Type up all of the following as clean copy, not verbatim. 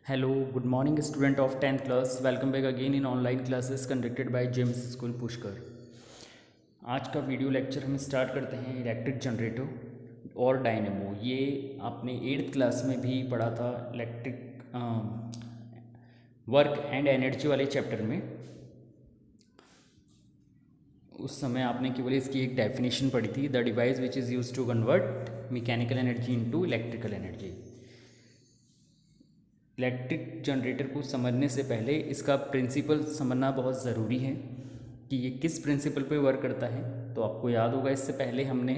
Hello, good morning, student of 10th class. Welcome back again in online classes conducted by James School Pushkar. आज का video lecture हम start करते हैं electric generator और dynamo. ये आपने 8th क्लास में भी पढ़ा था इलेक्ट्रिक वर्क एंड एनर्जी वाले चैप्टर में। उस समय आपने केवल इसकी एक डेफिनेशन पढ़ी थी, the device which is use to convert mechanical energy into electrical energy. Electric generator को समझने से पहले इसका प्रिंसिपल समझना बहुत ज़रूरी है कि ये किस प्रिंसिपल पे वर्क करता है। तो आपको याद होगा, इससे पहले हमने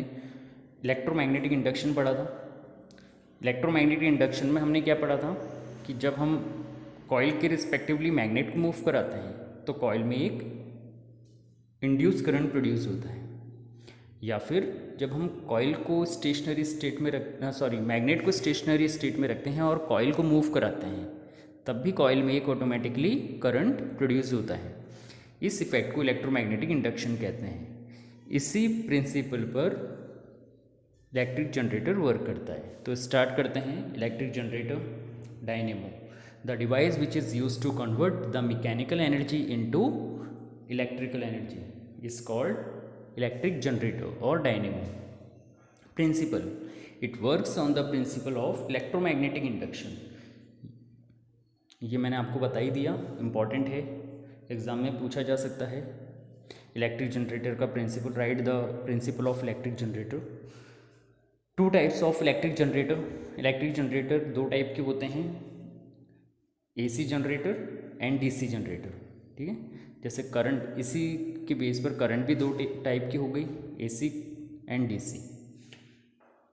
इलेक्ट्रोमैग्नेटिक इंडक्शन पढ़ा था। इलेक्ट्रोमैग्नेटिक इंडक्शन में हमने क्या पढ़ा था कि जब हम कॉइल के रिस्पेक्टिवली मैग्नेट को मूव कराते हैं तो कॉइल में एक इंड्यूस करंट प्रोड्यूस होता है, या फिर जब हम कॉइल को स्टेशनरी स्टेट में मैग्नेट को स्टेशनरी स्टेट में रखते हैं और कॉइल को मूव कराते हैं, तब भी कॉइल में एक ऑटोमेटिकली करंट प्रोड्यूस होता है। इस इफेक्ट को इलेक्ट्रोमैग्नेटिक इंडक्शन कहते हैं। इसी प्रिंसिपल पर इलेक्ट्रिक जनरेटर वर्क करता है। तो स्टार्ट करते हैं। Electric generator dynamo, the device which is use to convert the mechanical energy into electrical energy is called electric generator और dynamo. Principle, it works on the principle of electromagnetic induction. ये मैंने आपको बता ही दिया, important है, exam में पूछा जा सकता है। इलेक्ट्रिक जनरेटर का principle, right the principle of electric generator. Two types of electric generator. Electric generator दो टाइप के होते हैं, AC generator and DC generator. ठीक है, जैसे करंट, इसी के बेस पर करंट भी दो टाइप की हो गई, एसी एंड डीसी।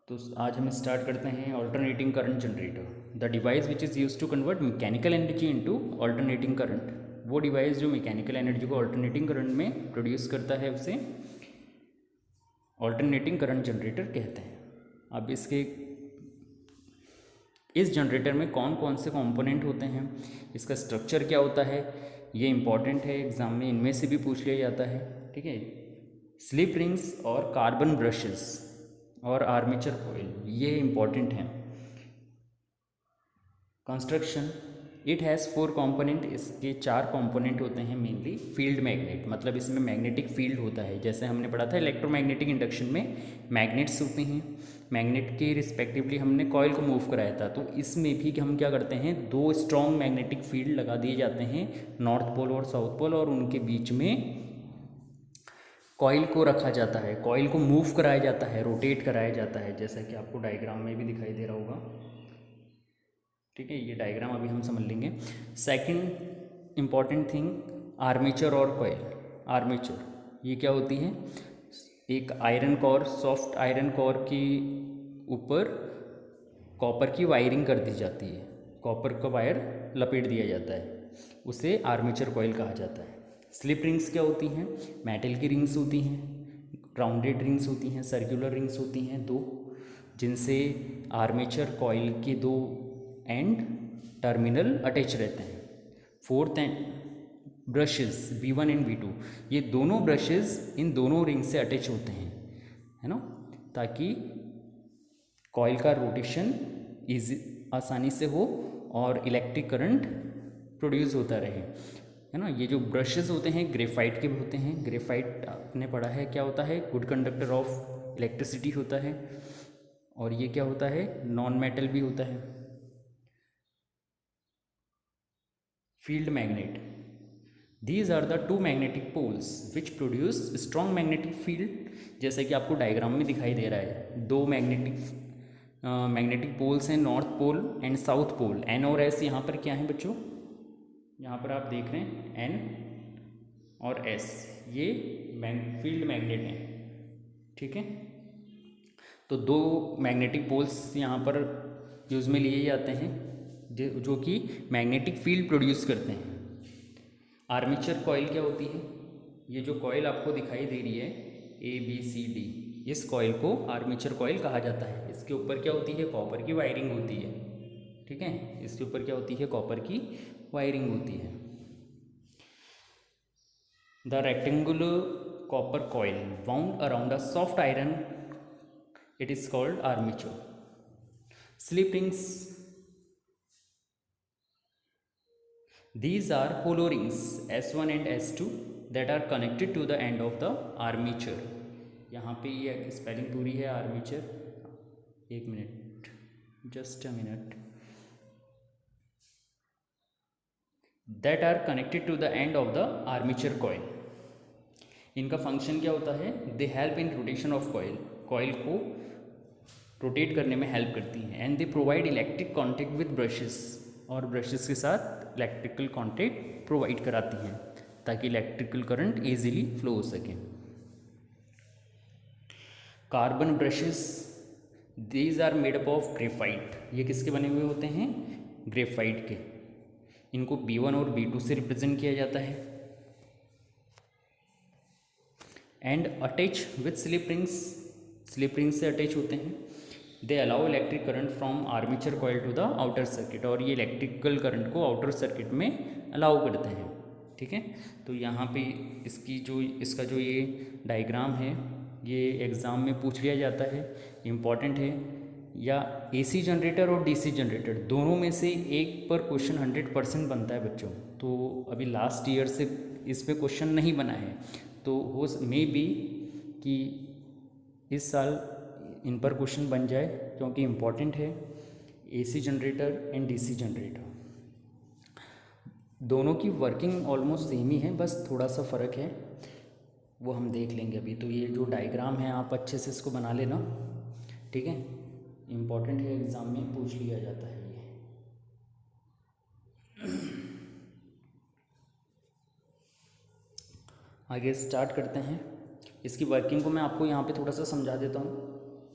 तो आज हम स्टार्ट करते हैं alternating current generator, the device which is use to convert mechanical energy into alternating current. वो डिवाइस जो मैकेनिकल एनर्जी को ऑल्टरनेटिंग करंट में प्रोड्यूस करता है उसे ऑल्टरनेटिंग करंट जनरेटर कहते हैं। अब इस जनरेटर में कौन कौन से कंपोनेंट होते हैं, इसका स्ट्रक्चर क्या होता है, ये इंपॉर्टेंट है, एग्जाम में इनमें से भी पूछ लिया जाता है। ठीक है, स्लिप रिंग्स और कार्बन ब्रशेस और आर्मेचर कॉइल, ये इंपॉर्टेंट हैं। कंस्ट्रक्शन, इट हैज़ 4 कंपोनेंट, इसके 4 कंपोनेंट होते हैं मेनली। फील्ड मैग्नेट, मतलब इसमें मैग्नेटिक फील्ड होता है, जैसे हमने पढ़ा था इलेक्ट्रोमैग्नेटिक इंडक्शन में मैग्नेट्स होते हैं, मैग्नेट के रिस्पेक्टिवली हमने कॉइल को मूव कराया था। तो इसमें भी हम क्या करते हैं, 2 स्ट्रॉन्ग मैग्नेटिक फील्ड लगा दिए जाते हैं, नॉर्थ पोल और साउथ पोल, और उनके बीच में कॉइल को रखा जाता है, कॉइल को मूव कराया जाता है, रोटेट कराया जाता है, जैसा कि आपको डायग्राम में भी दिखाई दे रहा होगा। ठीक है, ये डायग्राम अभी हम समझ लेंगे। सेकंड इंपॉर्टेंट थिंग, आर्मेचर और कॉइल। आर्मेचर ये क्या होती है, एक iron core, soft iron core की ऊपर कॉपर की वायरिंग कर दी जाती है, कॉपर का वायर लपेट दिया जाता है, उसे आर्मेचर कॉइल कहा जाता है। स्लिप रिंग्स क्या होती हैं, मेटल की रिंग्स होती हैं, राउंडेड रिंग्स होती हैं, सर्कुलर रिंग्स होती हैं 2, जिनसे आर्मेचर कॉइल के 2 एंड टर्मिनल अटैच रहते हैं। Fourth and brushes V1 and V2, ये दोनों ब्रशेस इन दोनों रिंग से अटैच होते हैं, है ना, ताकि कॉइल का रोटेशन इजी आसानी से हो और इलेक्ट्रिक करंट प्रोड्यूस होता रहे, है ना। ये जो ब्रशेस होते हैं ग्रेफाइट के होते हैं, ग्रेफाइट आपने पढ़ा है क्या होता है, गुड कंडक्टर ऑफ इलेक्ट्रिसिटी होता है, और ये क्या होता है, नॉन मेटल भी होता है। Field magnet, these are the 2 magnetic poles which produce strong magnetic field, जैसे कि आपको डायग्राम में दिखाई दे रहा है। 2 मैग्नेटिक पोल्स हैं, north pole and south pole, N और एस। यहाँ पर क्या है बच्चों, यहाँ पर आप देख रहे हैं एन और एस, ये फील्ड मैग्नेट हैं। ठीक है, तो 2 मैग्नेटिक पोल्स यहाँ पर यूज़ में लिए जाते हैं, जो कि मैग्नेटिक फील्ड प्रोड्यूस करते हैं। आर्मेचर कॉइल क्या होती है, ये जो कॉइल आपको दिखाई दे रही है ABCD, इस कॉइल को आर्मेचर कॉइल कहा जाता है। इसके ऊपर क्या होती है, कॉपर की वायरिंग होती है। ठीक है, इसके ऊपर क्या होती है, कॉपर की वायरिंग होती है। The rectangular copper coil wound around a soft iron, it is called armature. Slip rings These are hollow rings S1 and S2 that are connected to the end of the armature. यहाँ पे ये spelling पूरी है armature, एक minute, just a minute, that are connected to the end of the armature coil. इनका function क्या होता है? They help in rotation of coil, coil को रोटेट करने में हेल्प करती हैं. And they provide electric contact with brushes, और ब्रशेस के साथ इलेक्ट्रिकल कॉन्टेक्ट प्रोवाइड कराती हैं ताकि इलेक्ट्रिकल करंट ईजिली फ्लो हो सके. Carbon brushes, these are made up of graphite. ये किसके बने हुए होते हैं? ग्रेफाइट के. इनको B1 और B2 से रिप्रेजेंट किया जाता है. And attach with slip rings, slip ring से अटैच होते हैं. They allow electric current from armature coil to the outer circuit, और ये इलेक्ट्रिकल करंट को आउटर सर्किट में अलाउ करते हैं. ठीक है, तो यहाँ पे इसका जो ये डायग्राम है, ये एग्ज़ाम में पूछ लिया जाता है, इम्पॉर्टेंट है. या AC जनरेटर और DC जनरेटर दोनों में से एक पर क्वेश्चन 100% बनता है बच्चों. तो अभी लास्ट ईयर से इस पे क्वेश्चन नहीं बना है, तो हो मे बी कि इस साल इन पर क्वेश्चन बन जाए, क्योंकि इम्पॉर्टेंट है. AC generator and DC generator दोनों की वर्किंग ऑलमोस्ट सेम ही है, बस थोड़ा सा फ़र्क है, वो हम देख लेंगे अभी. तो ये जो डायग्राम है आप अच्छे से इसको बना लेना. ठीक है, इम्पॉर्टेंट है, एग्ज़ाम में पूछ लिया जाता है ये. आगे स्टार्ट करते हैं. इसकी वर्किंग को मैं आपको यहाँ पे थोड़ा सा समझा देता हूँ.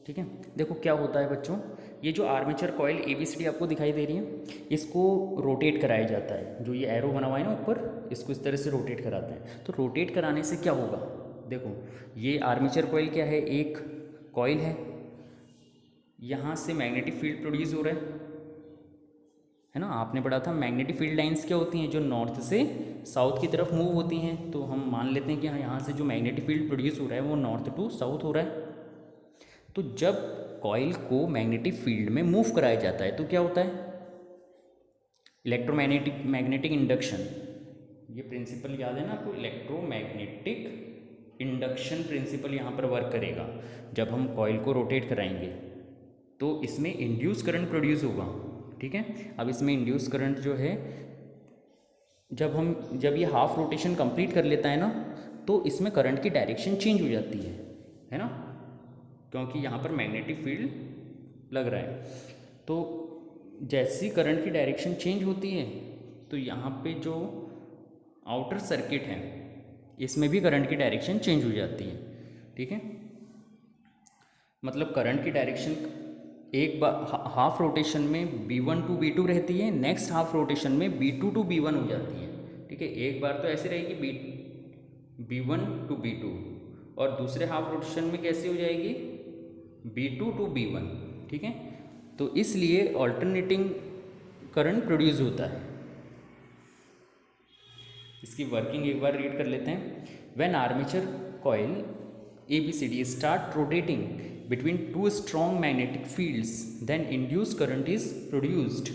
ठीक है, देखो क्या होता है बच्चों, ये जो आर्मेचर कॉइल ABCD आपको दिखाई दे रही है, इसको रोटेट कराया जाता है. जो ये एरो बना हुआ है ना ऊपर, इसको इस तरह से रोटेट कराते हैं. तो रोटेट कराने से क्या होगा? देखो, ये आर्मेचर कॉइल क्या है? एक कॉइल है, यहाँ से मैग्नेटिक फील्ड प्रोड्यूस हो रहा है ना. आपने पढ़ा था मैग्नेटिक फील्ड लाइंस क्या होती हैं? जो नॉर्थ से साउथ की तरफ मूव होती हैं. तो हम मान लेते हैं कि हाँ, यहाँ से जो मैग्नेटिक फील्ड प्रोड्यूस हो रहा है वो नॉर्थ टू साउथ हो रहा है. तो जब कॉइल को मैग्नेटिक फील्ड में मूव कराया जाता है तो क्या होता है? Magnetic induction. ये प्रिंसिपल याद है ना आपको? इलेक्ट्रोमैग्नेटिक इंडक्शन प्रिंसिपल यहाँ पर वर्क करेगा. जब हम कॉइल को रोटेट कराएंगे तो इसमें इंड्यूस करंट प्रोड्यूस होगा. ठीक है, अब इसमें इंड्यूस करंट जो है, जब ये हाफ रोटेशन कंप्लीट कर लेता है ना, तो इसमें करंट की डायरेक्शन चेंज हो जाती है ना, क्योंकि यहाँ पर मैग्नेटिक फील्ड लग रहा है. तो जैसी करंट की डायरेक्शन चेंज होती है, तो यहाँ पे जो आउटर सर्किट है इसमें भी करंट की डायरेक्शन चेंज हो जाती है. ठीक है, मतलब करंट की डायरेक्शन एक बार हाफ रोटेशन में B1 टू B2 रहती है, नेक्स्ट हाफ रोटेशन में B2 टू B1 हो जाती है. ठीक है, एक बार तो ऐसे रहेगी B1 टू B2, और दूसरे हाफ रोटेशन में कैसी हो जाएगी? B2 to B1. ठीक है, तो इसलिए ऑल्टरनेटिंग करंट प्रोड्यूस होता है. इसकी वर्किंग एक बार रीड कर लेते हैं. When armature coil ABCD start rotating between two strong magnetic fields, then induced current is produced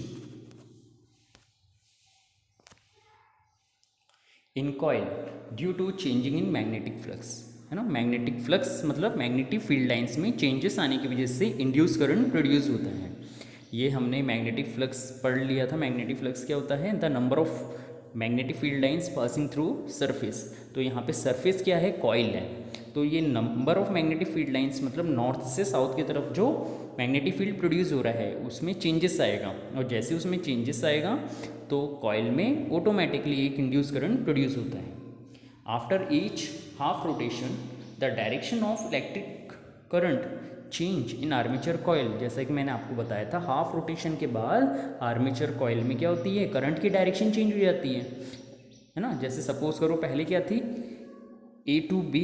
in coil due to changing in magnetic flux. है ना, मैग्नेटिक फ्लक्स मतलब मैग्नेटिक फील्ड लाइंस में changes आने की वजह से इंड्यूस करंट प्रोड्यूस होता है. ये हमने मैग्नेटिक फ्लक्स पढ़ लिया था. मैग्नेटिक फ्लक्स क्या होता है? The number of magnetic field lines passing through surface. तो यहाँ पे सरफेस क्या है? कॉइल है. तो ये number of magnetic field lines मतलब नॉर्थ से साउथ की तरफ जो मैग्नेटिक फील्ड प्रोड्यूस हो रहा है उसमें चेंजेस आएगा, और जैसे उसमें चेंजेस आएगा तो कॉइल में ऑटोमेटिकली एक इंड्यूस करंट प्रोड्यूस होता है. After each half rotation the direction of electric current change in armature coil. जैसा कि मैंने आपको बताया था, हाफ रोटेशन के बाद आर्मेचर कॉइल में क्या होती है? करंट की डायरेक्शन चेंज हो जाती है ना. जैसे सपोज करो पहले क्या थी? A to B,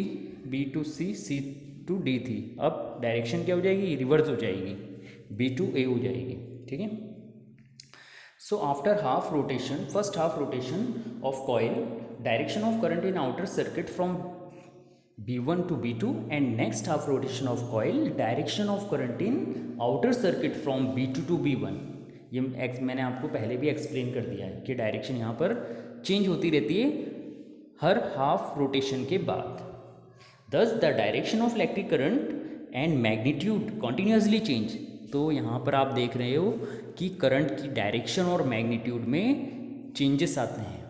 B to C, C to D थी. अब डायरेक्शन क्या हो जाएगी? रिवर्स हो जाएगी, B टू A हो जाएगी. ठीक है, so after half rotation, first half rotation of coil, direction of current in outer circuit from B1 to B2, and next half rotation of coil, direction of current in outer circuit from B2 to B1. ये मैंने आपको पहले भी explain कर दिया है कि direction यहाँ पर चेंज होती रहती है हर हाफ रोटेशन के बाद। दस the direction of electric current and magnitude continuously change. तो यहाँ पर आप देख रहे हो कि करंट की डायरेक्शन और मैग्नीट्यूड में चेंजेस आते हैं।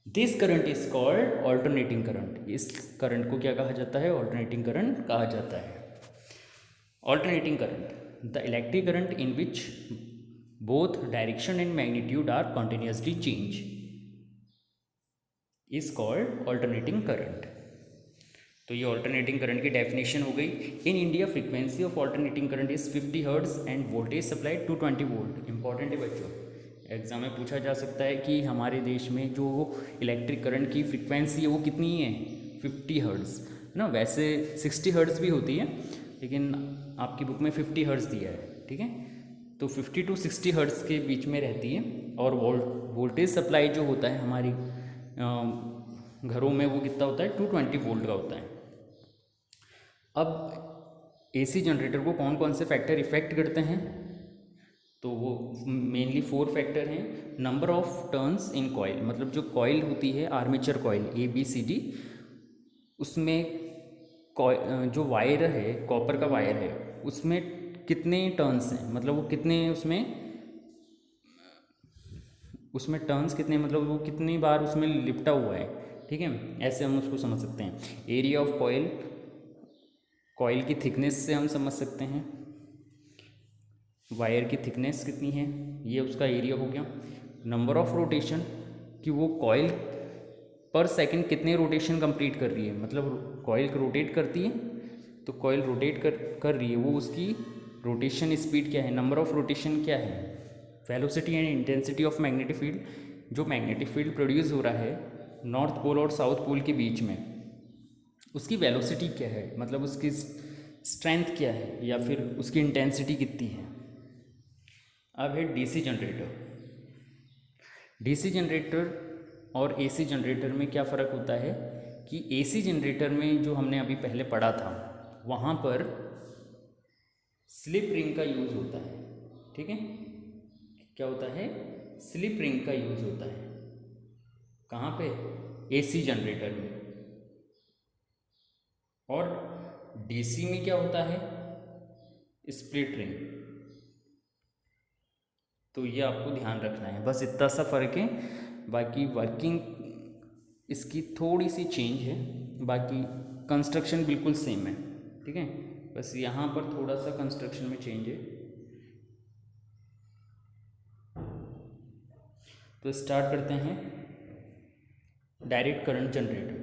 This current is called alternating current. इस करंट को क्या कहा जाता है? ऑल्टरनेटिंग करंट कहा जाता है। Alternating current, the electric current in which both direction and magnitude are continuously change is called alternating current. तो ये ऑल्टरनेटिंग करंट की डेफिनेशन हो गई। In India frequency of alternating current is 50 hertz and voltage supply 220 volt. Important है बच्चों, exam में पूछा जा सकता है कि हमारे देश में जो इलेक्ट्रिक करंट की फ्रीक्वेंसी है वो कितनी है? 50 हर्ट्ज है ना। वैसे 60 हर्ट्ज भी होती है, लेकिन आपकी बुक में 50 हर्ट्ज दिया है, ठीक है। तो 50 to 60 हर्ट्ज के बीच में रहती है। और वोल्टेज सप्लाई जो होता है हमारी घरों में वो कितना होता है? 220 वोल्ट का होता है। अब एसी जनरेटर को कौन कौन से फैक्टर इफ़ेक्ट करते हैं? तो वो मेनली 4 फैक्टर हैं। Number of turns in coil, मतलब जो कॉइल होती है आर्मेचर कॉइल ABCD, उसमें जो वायर है, कॉपर का वायर है, उसमें कितने टर्न्स हैं, मतलब वो कितने उसमें टर्न्स कितने, मतलब वो कितनी बार उसमें लिपटा हुआ है, ठीक है। ऐसे हम उसको समझ सकते हैं। एरिया ऑफ कॉइल, कॉइल की थिकनेस से हम समझ सकते हैं वायर की थिकनेस कितनी है, ये उसका एरिया हो गया। नंबर ऑफ रोटेशन, कि वो कॉइल पर सेकंड कितने रोटेशन कंप्लीट कर रही है, मतलब कॉइल रोटेट करती है तो कॉइल रोटेट कर रही है, वो उसकी रोटेशन स्पीड क्या है। नंबर ऑफ रोटेशन क्या है? Velocity and intensity of magnetic field, जो मैग्नेटिक फील्ड प्रोड्यूस हो रहा है नॉर्थ पोल और साउथ पोल के बीच में, उसकी वेलोसिटी क्या है, मतलब उसकी स्ट्रेंथ क्या है, या फिर उसकी इंटेंसिटी कितनी है। अब है डीसी जनरेटर। डीसी जनरेटर और एसी जनरेटर में क्या फ़र्क होता है कि एसी जनरेटर में जो हमने अभी पहले पढ़ा था वहाँ पर स्लिप रिंग का यूज़ होता है, ठीक है। क्या होता है? स्लिप रिंग का यूज़ होता है। कहाँ पे? एसी जनरेटर में। और डीसी में क्या होता है? Split ring. तो ये आपको ध्यान रखना है, बस इतना सा फ़र्क है। बाकी वर्किंग इसकी थोड़ी सी चेंज है, बाकी कंस्ट्रक्शन बिल्कुल सेम है, ठीक है। बस यहाँ पर थोड़ा सा कंस्ट्रक्शन में चेंज है। तो स्टार्ट करते हैं। Direct current generator,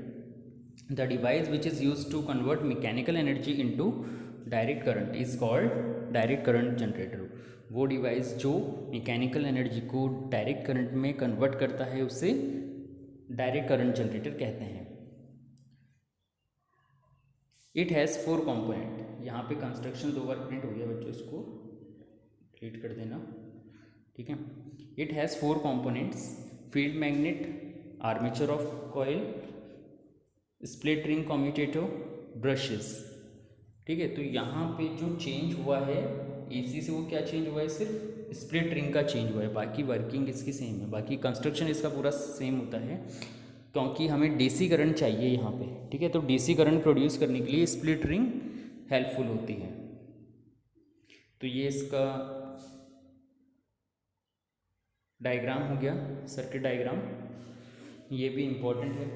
the device which is use to convert mechanical energy into direct current is called direct current generator. वो डिवाइस जो मैकेनिकल एनर्जी को डायरेक्ट करंट में कन्वर्ट करता है उसे डायरेक्ट करंट जनरेटर कहते हैं। It has 4 component. यहाँ पे कंस्ट्रक्शन 2 बार प्रिंट हो गया बच्चों, इसको डिलीट कर देना, ठीक है। It has 4 components, field magnet, armature of coil, split ring commutator, brushes, ठीक है। तो यहाँ पे जो चेंज हुआ है एसी से, वो क्या चेंज हुआ है? सिर्फ स्प्लिट रिंग का चेंज हुआ है, बाकी वर्किंग इसकी सेम है, बाकी कंस्ट्रक्शन इसका पूरा सेम होता है, क्योंकि हमें डीसी करंट चाहिए यहाँ पे, ठीक है। तो डीसी करंट प्रोड्यूस करने के लिए स्प्लिट रिंग हेल्पफुल होती है। तो ये इसका डायग्राम हो गया, सर्किट डायग्राम। ये भी इम्पोर्टेंट है,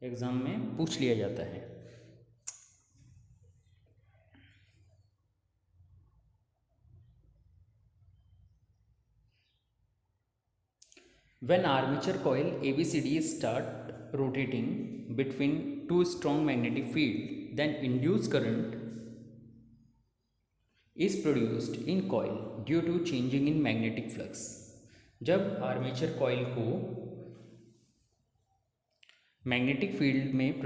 एग्ज़ाम में पूछ लिया जाता है। When armature coil ABCD start rotating between two strong magnetic field, then induced current is produced in coil due to changing in magnetic flux. जब आर्मेचर कॉइल को मैग्नेटिक फील्ड में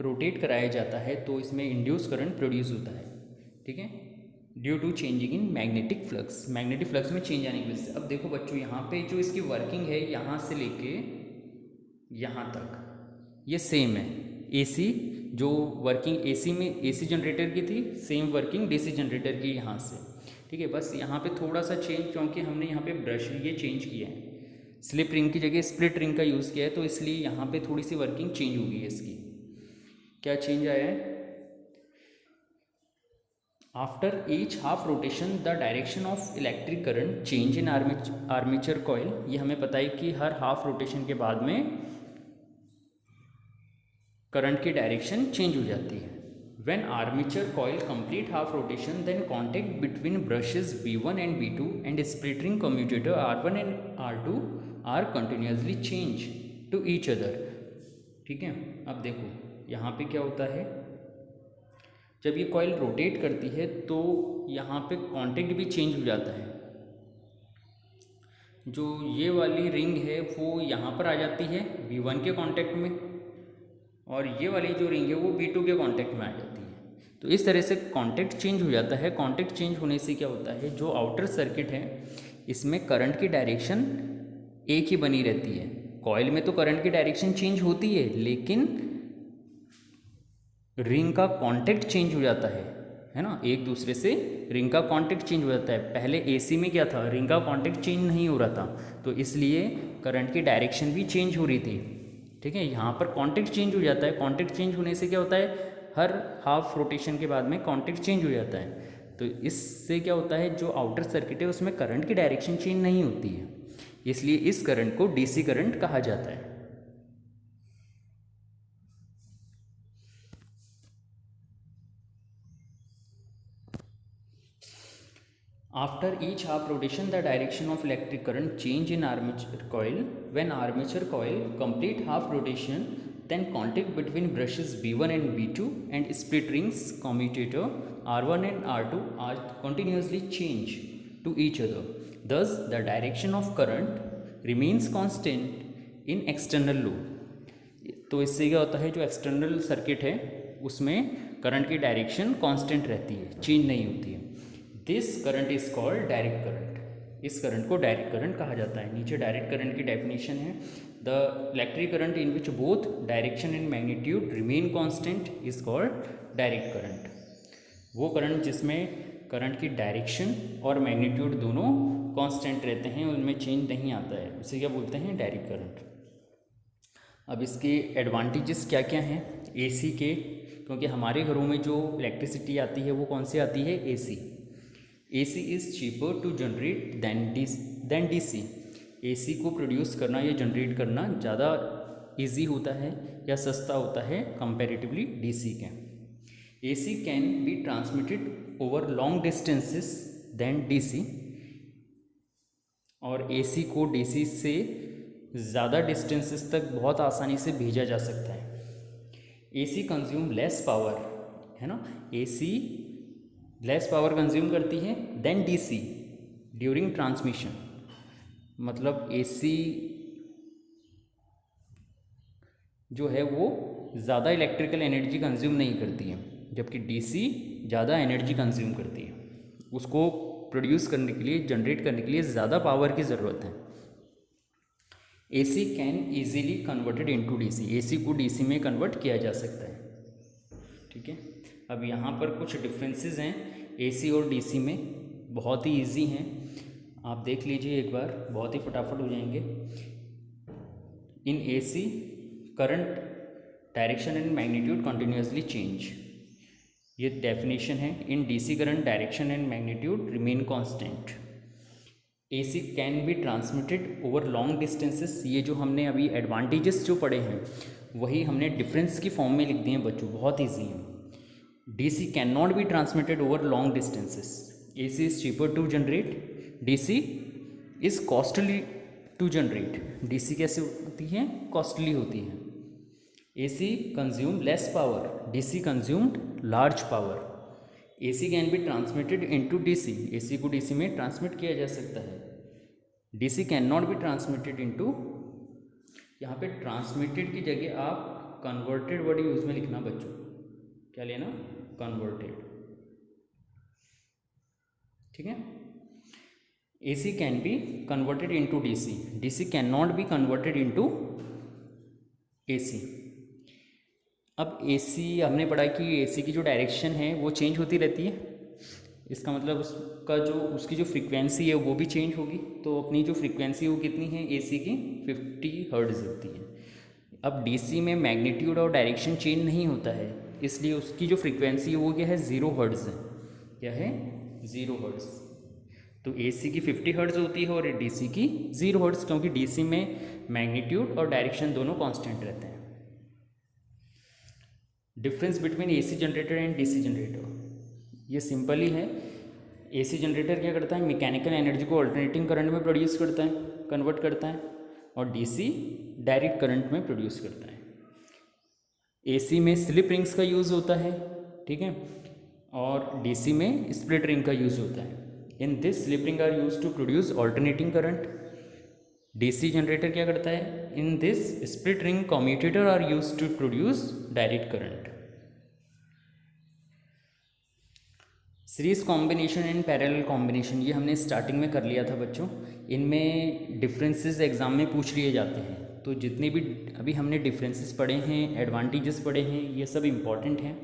रोटेट कराया जाता है तो इसमें इंड्यूस करंट प्रोड्यूस होता है, ठीक है, due to changing in magnetic flux. Magnetic flux में चेंज आने की वजह से। अब देखो बच्चों, यहाँ पे जो इसकी वर्किंग है यहाँ से लेके यहाँ तक ये सेम है। एसी जो वर्किंग एसी में एसी जनरेटर की थी, सेम वर्किंग डीसी जनरेटर की यहाँ से। ठीक है। बस यहाँ पे थोड़ा सा चेंज, क्योंकि हमने यहाँ पे ब्रश ये चेंज किया है, स्लिप रिंग की जगह स्प्लिट रिंग का यूज़ किया है, तो इसलिए यहाँ पे थोड़ी सी वर्किंग चेंज हो गई है इसकी। क्या चेंज आया है? After each half rotation the direction of electric current change in armature coil. ये हमें पता है कि हर हाफ रोटेशन के बाद में करंट की डायरेक्शन चेंज हो जाती है। When armature coil complete half rotation then contact between brushes B1 and B2 and split ring commutator R1 and R2 are continuously change to each other. ठीक है। अब देखो यहाँ पे क्या होता है, जब ये कॉइल रोटेट करती है तो यहाँ पे कांटेक्ट भी चेंज हो जाता है। जो ये वाली रिंग है वो यहाँ पर आ जाती है B1 के कांटेक्ट में, और ये वाली जो रिंग है वो B2 के कांटेक्ट में आ जाती है। तो इस तरह से कांटेक्ट चेंज हो जाता है। कांटेक्ट चेंज होने से क्या होता है, जो आउटर सर्किट है इसमें करंट की डायरेक्शन एक ही बनी रहती है। कॉइल में तो करंट की डायरेक्शन चेंज होती है, लेकिन रिंग का कांटेक्ट चेंज हो जाता है ना, एक दूसरे से रिंग का कांटेक्ट चेंज हो जाता है। पहले एसी में क्या था, रिंग का कांटेक्ट चेंज नहीं हो रहा था, तो इसलिए करंट की डायरेक्शन भी चेंज हो रही थी। ठीक है। यहाँ पर कांटेक्ट चेंज हो जाता है। कांटेक्ट चेंज होने से क्या होता है, हर हाफ रोटेशन के बाद में कांटेक्ट चेंज हो जाता है। तो इससे क्या होता है, जो आउटर सर्किट है उसमें करंट की डायरेक्शन चेंज नहीं होती है, इसलिए इस करंट को डीसी करंट कहा जाता है। After each half rotation, the direction of electric current change in armature coil. When armature coil complete half rotation, then contact between brushes B1 and B2 and split rings commutator R1 and R2 are continuously change to each other. Thus, the direction of current remains constant in external loop. तो इससे क्या होता है, जो external circuit है उसमें current की direction constant रहती है, चेंज नहीं होती है। This current is called direct current. इस करंट को डायरेक्ट करंट कहा जाता है। नीचे डायरेक्ट करंट की डेफिनेशन है, the electric current in which both direction and magnitude remain constant is called direct current. वो करंट जिसमें करंट की डायरेक्शन और मैग्नीट्यूड दोनों कांस्टेंट रहते हैं, उनमें चेंज नहीं आता है, उसे क्या बोलते हैं, डायरेक्ट करंट। अब इसके एडवांटेजेस क्या क्या हैं एसी के, क्योंकि हमारे घरों में जो इलेक्ट्रिसिटी आती है वो कौन सी आती है, AC. AC is cheaper to generate than DC. AC को प्रोड्यूस करना या जनरेट करना ज़्यादा इजी होता है या सस्ता होता है कंपैरेटिवली डीसी के। AC can be transmitted over long distances than DC, और एसी को डीसी से ज़्यादा डिस्टेंसेस तक बहुत आसानी से भेजा जा सकता है। एसी कंज्यूम लेस पावर, है ना, एसी लेस पावर कंज्यूम करती है देन डीसी ड्यूरिंग ट्रांसमिशन। मतलब एसी जो है वो ज़्यादा इलेक्ट्रिकल एनर्जी कंज्यूम नहीं करती है, जबकि डीसी ज़्यादा एनर्जी कंज्यूम करती है। उसको प्रोड्यूस करने के लिए, जनरेट करने के लिए ज़्यादा पावर की ज़रूरत है। AC can easily converted into DC. AC को डीसी में कन्वर्ट किया जा सकता है। ठीक है। अब यहाँ पर कुछ डिफरेंसेस हैं एसी और डीसी में, बहुत ही इजी हैं, आप देख लीजिए एक बार, बहुत ही फटाफट हो जाएंगे। In AC current direction and magnitude continuously change, ये डेफिनेशन है। In DC current direction and magnitude remain constant. AC can be transmitted over long distances. ये जो हमने अभी एडवांटेजेस जो पढ़े हैं वही हमने डिफरेंस की फॉर्म में लिख दिए हैं बच्चों, बहुत ईजी हैं। DC can not be transmitted over long distances. AC is cheaper to generate, DC is costly to generate. DC कैसे होती है, कॉस्टली होती है। AC consume less power, DC consumed large power. AC can be transmitted into DC. AC को DC में transmit किया जा सकता है। DC can not be transmitted into, यहाँ पे ट्रांसमिटेड की जगह आप कन्वर्टेड वर्ड यूज में लिखना बच्चों, क्या लेना, कन्वर्टेड। ठीक है। AC can be converted into DC, DC can not be converted into AC. अब एसी हमने पढ़ा कि एसी की जो डायरेक्शन है वो चेंज होती रहती है। इसका मतलब उसका जो उसकी जो फ्रीक्वेंसी है वो भी चेंज होगी। तो अपनी जो फ्रीक्वेंसी है वो कितनी है, एसी की 50 हर्ट्ज़ होती है। अब डीसी में मैग्नीट्यूड और डायरेक्शन चेंज नहीं होता है, इसलिए उसकी जो फ्रीक्वेंसी है वो क्या है, 0 हर्ट्ज़ है। क्या है, 0 हर्ट्ज़। तो एसी की 50 हर्ट्ज़ होती है और डीसी की 0 हर्ट्ज़, क्योंकि डीसी में मैग्नीट्यूड और डायरेक्शन दोनों कांस्टेंट रहते हैं। Difference between AC generator and DC generator, ये सिंपल ही है। एसी जनरेटर क्या करता है, मैकेनिकल एनर्जी को अल्टरनेटिंग करंट में प्रोड्यूस करता है, कन्वर्ट करता है, और डीसी डायरेक्ट करंट में प्रोड्यूस करता है। एसी में स्लिप रिंग्स का यूज़ होता है, ठीक है, और डीसी में स्प्लिट रिंग का यूज़ होता है। In this slip ring are use to produce alternating current. DC generator क्या करता है, in this split ring commutator are use to produce direct current. Series combination and parallel combination, ये हमने starting में कर लिया था बच्चों। इनमें डिफरेंसेस एग्ज़ाम में पूछ लिए जाते हैं, तो जितने भी अभी हमने डिफरेंसेस पढ़े हैं, एडवांटेजेस पढ़े हैं, ये सब इम्पॉर्टेंट हैं,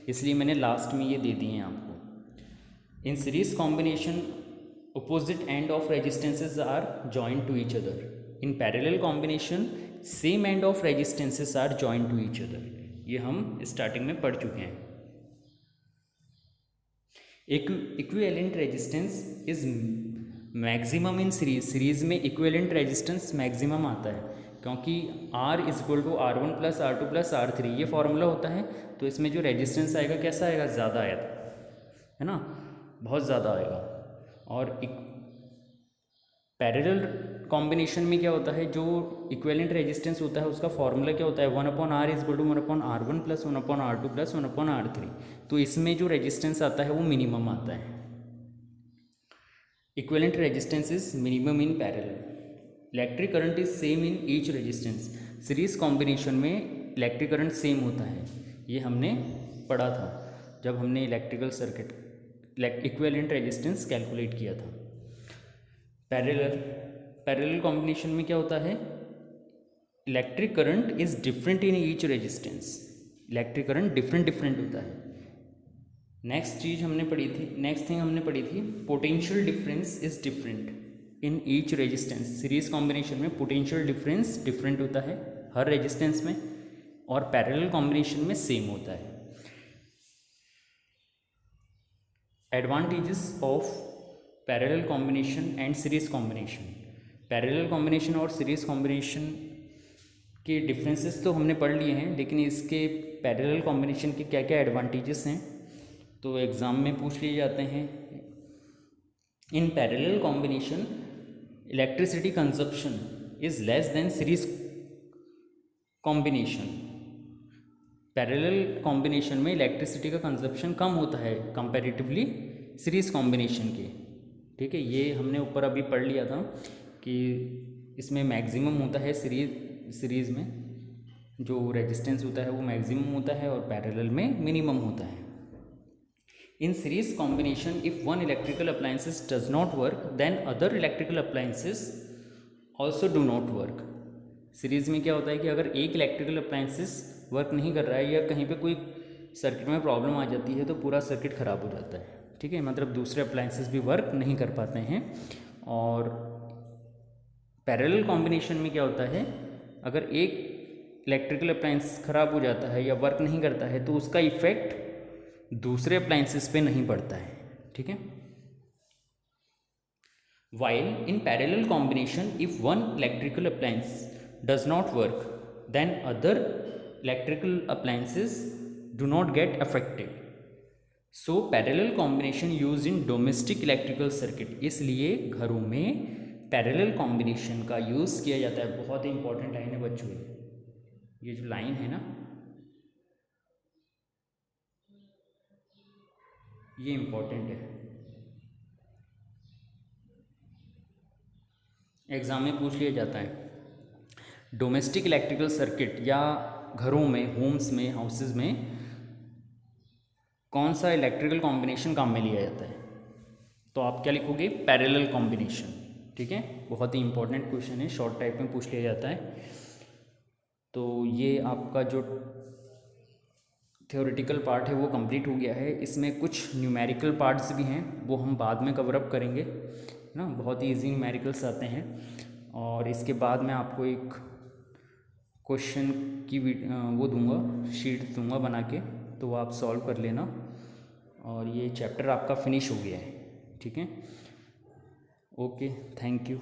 इसलिए मैंने लास्ट में ये दे दिए हैं आपको। इन series combination opposite end of resistances are joined to each other. In parallel combination same end of resistances are joined to each other. ये हम स्टार्टिंग में पढ़ चुके हैं। Equivalent resistance is maximum in series. Series में equivalent resistance maximum आता है, क्योंकि R is equal to R1 plus R2 plus R3 ये फॉर्मूला होता है। तो इसमें जो रेजिस्टेंस आएगा कैसा आएगा, ज़्यादा आएगा, है ना, बहुत ज़्यादा आएगा। और पैरेलल कॉम्बिनेशन में क्या होता है, जो इक्विवेलेंट रेजिस्टेंस होता है उसका फॉर्मूला क्या होता है, 1/R is equal to 1/R1 plus 1/R2 plus 1/R3। तो इसमें जो रेजिस्टेंस आता है वो मिनिमम आता है। Equivalent resistance is minimum in parallel. Electric current is same in each resistance. Series combination में इलेक्ट्रिक करंट सेम होता है, ये हमने पढ़ा था जब हमने electrical circuit equivalent resistance calculate किया था। पैरेलल कॉम्बिनेशन में क्या होता है, electric current is different in each resistance. Electric current different होता है। नेक्स्ट थिंग हमने पढ़ी थी potential difference is different in each resistance. Series combination में पोटेंशियल डिफरेंस डिफरेंट होता है हर रेजिस्टेंस में, और पैरेलल कॉम्बिनेशन में सेम होता है। Advantages of parallel combination and series combination. Parallel combination और सीरीज कॉम्बिनेशन के डिफरेंसेस तो हमने पढ़ लिए हैं, लेकिन इसके पैरेलल कॉम्बिनेशन के क्या क्या एडवांटेजेस हैं तो एग्ज़ाम में पूछ लिए जाते हैं। In parallel combination electricity consumption is less than series combination. Parallel combination में इलेक्ट्रिसिटी का कंजप्शन कम होता है कंपैरेटिवली सीरीज कॉम्बिनेशन के, ठीक है। ये हमने ऊपर अभी पढ़ लिया था कि इसमें मैक्सिमम होता है सीरीज़ में जो रेजिस्टेंस होता है वो मैक्सिमम होता है और पैरेलल में मिनिमम होता है। In series combination if one electrical appliances does not work then other electrical appliances also do not work. Series में क्या होता है कि अगर एक इलेक्ट्रिकल अप्लायंसेस वर्क नहीं कर रहा है या कहीं पे कोई सर्किट में प्रॉब्लम आ जाती है तो पूरा सर्किट ख़राब हो जाता है, ठीक है, मतलब दूसरे अप्लायंसेस भी वर्क नहीं कर पाते हैं। और पैरेलल कॉम्बिनेशन में क्या होता है, अगर एक इलेक्ट्रिकल अप्लायंस ख़राब हो जाता है या वर्क नहीं करता है तो उसका इफ़ेक्ट दूसरे अप्लायंसेस पे नहीं पड़ता है, ठीक है। While in parallel combination, if one electrical appliance does not work, then other electrical appliances do not get affected. So parallel combination used in domestic electrical circuit. इसलिए घरों में पैरेलल कॉम्बिनेशन का यूज़ किया जाता है। बहुत ही इंपॉर्टेंट लाइन है बच्चों, ये जो लाइन है ना ये इंपॉर्टेंट है, एग्ज़ाम में पूछ लिया जाता है। डोमेस्टिक इलेक्ट्रिकल सर्किट या घरों में, होम्स में, हाउसेस में कौन सा इलेक्ट्रिकल कॉम्बिनेशन काम में लिया जाता है, तो आप क्या लिखोगे, पैरेलल कॉम्बिनेशन, ठीक है। बहुत ही इंपॉर्टेंट क्वेश्चन है, शॉर्ट टाइप में पूछ लिया जाता है। तो ये आपका जो थ्योरेटिकल पार्ट है वो कंप्लीट हो गया है। इसमें कुछ न्यूमेरिकल पार्ट्स भी हैं, वो हम बाद में कवर अप करेंगे ना। बहुत ही ईजी न्यूमेरिकल्स आते हैं। और इसके बाद मैं आपको एक क्वेश्चन की वो दूंगा, शीट दूंगा बना के, तो वो आप सॉल्व कर लेना। और ये चैप्टर आपका फिनिश हो गया है। ठीक है, ओके, थैंक यू।